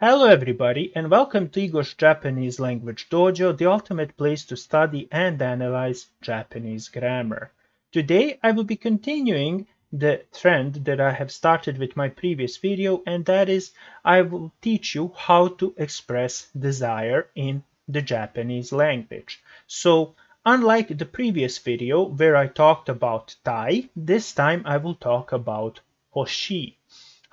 Hello everybody and welcome to Igor's Japanese Language Dojo, the ultimate place to study and analyze Japanese grammar. Today I will be continuing the trend that I have started with my previous video, and that is I will teach you how to express desire in the Japanese language. So unlike the previous video where I talked about tai, this time I will talk about Hoshii.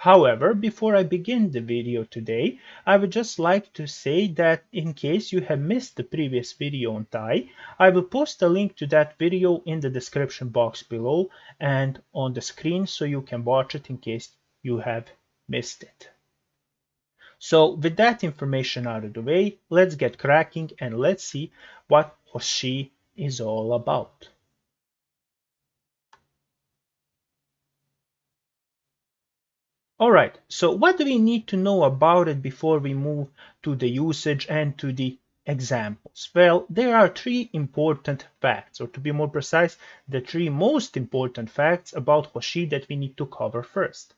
However, before I begin the video today, I would just like to say that in case you have missed the previous video on Thai, I will post a link to that video in the description box below and on the screen so you can watch it in case you have missed it. So with that information out of the way, let's get cracking and let's see what Hoshii is all about. Alright, so what do we need to know about it before we move to the usage and to the examples? Well, there are three important facts, or to be more precise, the three most important facts about Hoshii that we need to cover first.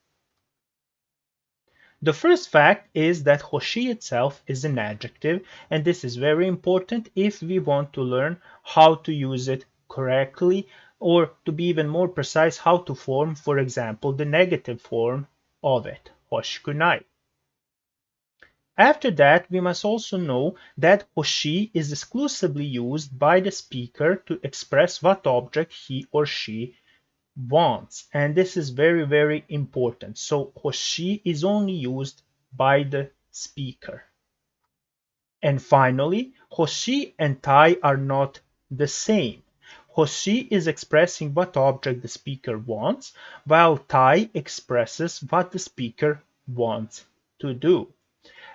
The first fact is that Hoshii itself is an adjective, and this is very important if we want to learn how to use it correctly, or to be even more precise, how to form, for example, the negative form of it, hoshikunai. After that, we must also know that Hoshii is exclusively used by the speaker to express what object he or she wants. And this is very, very important. So Hoshii is only used by the speaker. And finally, Hoshii and tai are not the same. Hoshii is expressing what object the speaker wants, while tai expresses what the speaker wants to do.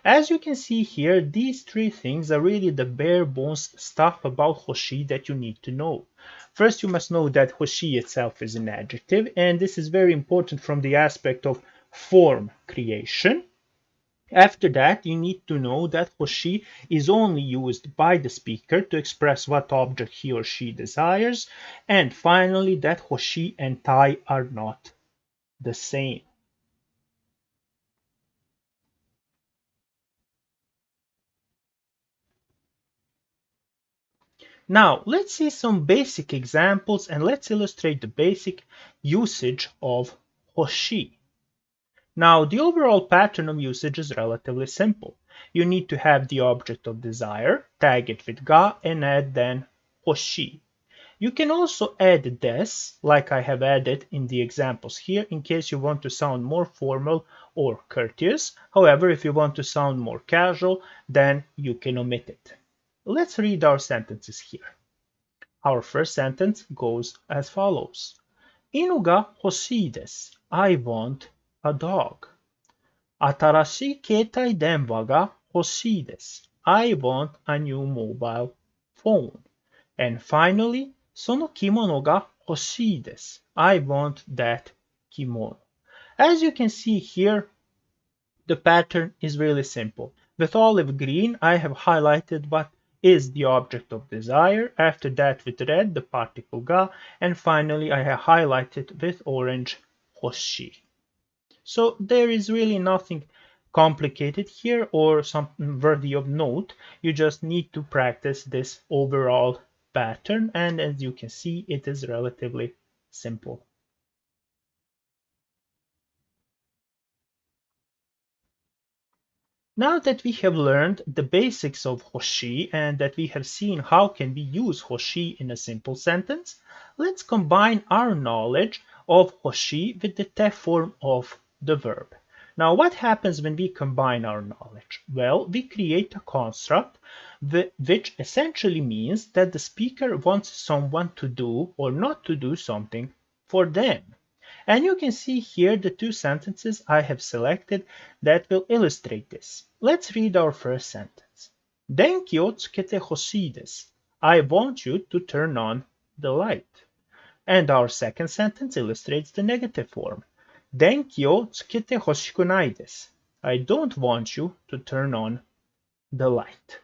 As you can see here, these three things are really the bare bones stuff about Hoshii that you need to know. First, you must know that Hoshii itself is an adjective, and this is very important from the aspect of form creation. After that, you need to know that Hoshii is only used by the speaker to express what object he or she desires. And finally, that Hoshii and tai are not the same. Now, let's see some basic examples and let's illustrate the basic usage of Hoshii. Now, the overall pattern of usage is relatively simple. You need to have the object of desire, tag it with ga, and add then Hoshii. You can also add des, like I have added in the examples here, in case you want to sound more formal or courteous. However, if you want to sound more casual, then you can omit it. Let's read our sentences here. Our first sentence goes as follows. Inu ga hoshii desu. I want a dog. Atarashii keitai denwa ga hoshii desu. I want a new mobile phone. And finally, sono kimono ga hoshii desu. I want that kimono. As you can see here, the pattern is really simple. With olive green, I have highlighted what is the object of desire. After that, with red, the particle ga, and finally I have highlighted with orange Hoshii. So there is really nothing complicated here or something worthy of note. You just need to practice this overall pattern, and as you can see, it is relatively simple. Now that we have learned the basics of Hoshii and that we have seen how can we use Hoshii in a simple sentence, let's combine our knowledge of Hoshii with the te form of the verb. Now, what happens when we combine our knowledge? Well, we create a construct which essentially means that the speaker wants someone to do or not to do something for them. And you can see here the two sentences I have selected that will illustrate this. Let's read our first sentence. Denki o tsukete hoshii desu. I want you to turn on the light. And our second sentence illustrates the negative form. Denki o tsukete hoshikunai desu. I don't want you to turn on the light.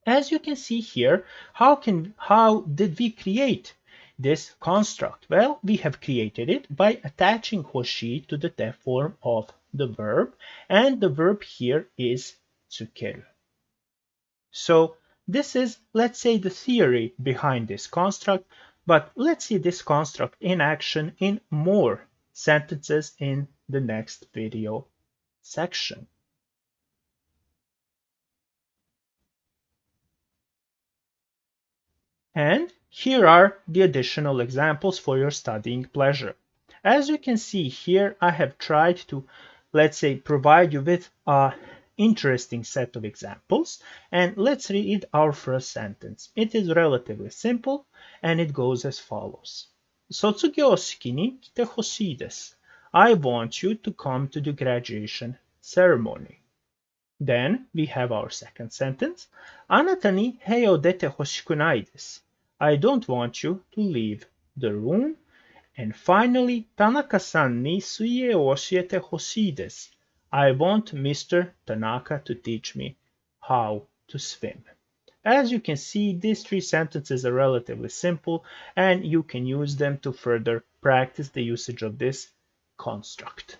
As you can see here, how did we create this construct? Well, we have created it by attaching Hoshii to the te form of the verb, and the verb here is tsukeru. So this is, let's say, the theory behind this construct, but let's see this construct in action in more sentences in the next video section. And here are the additional examples for your studying pleasure. As you can see here, I have tried to, let's say, provide you with an interesting set of examples. And let's read our first sentence. It is relatively simple and it goes as follows. Sotsugyoushiki ni kite hoshii desu. I want you to come to the graduation ceremony. Then we have our second sentence. Anata ni hei o dete hoshiku nai desu. I don't want you to leave the room. And finally, Tanaka-san ni suie o oshiete hoshii desu. I want Mr. Tanaka to teach me how to swim. As you can see, these three sentences are relatively simple and you can use them to further practice the usage of this construct.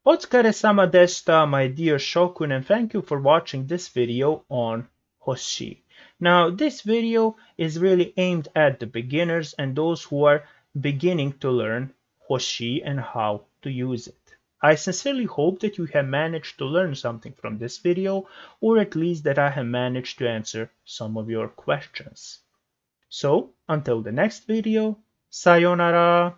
お疲れ様でした, my dear Shokun, and thank you for watching this video on Hoshii. Now, this video is really aimed at the beginners and those who are beginning to learn Hoshii and how to use it. I sincerely hope that you have managed to learn something from this video, or at least that I have managed to answer some of your questions. So, until the next video, sayonara!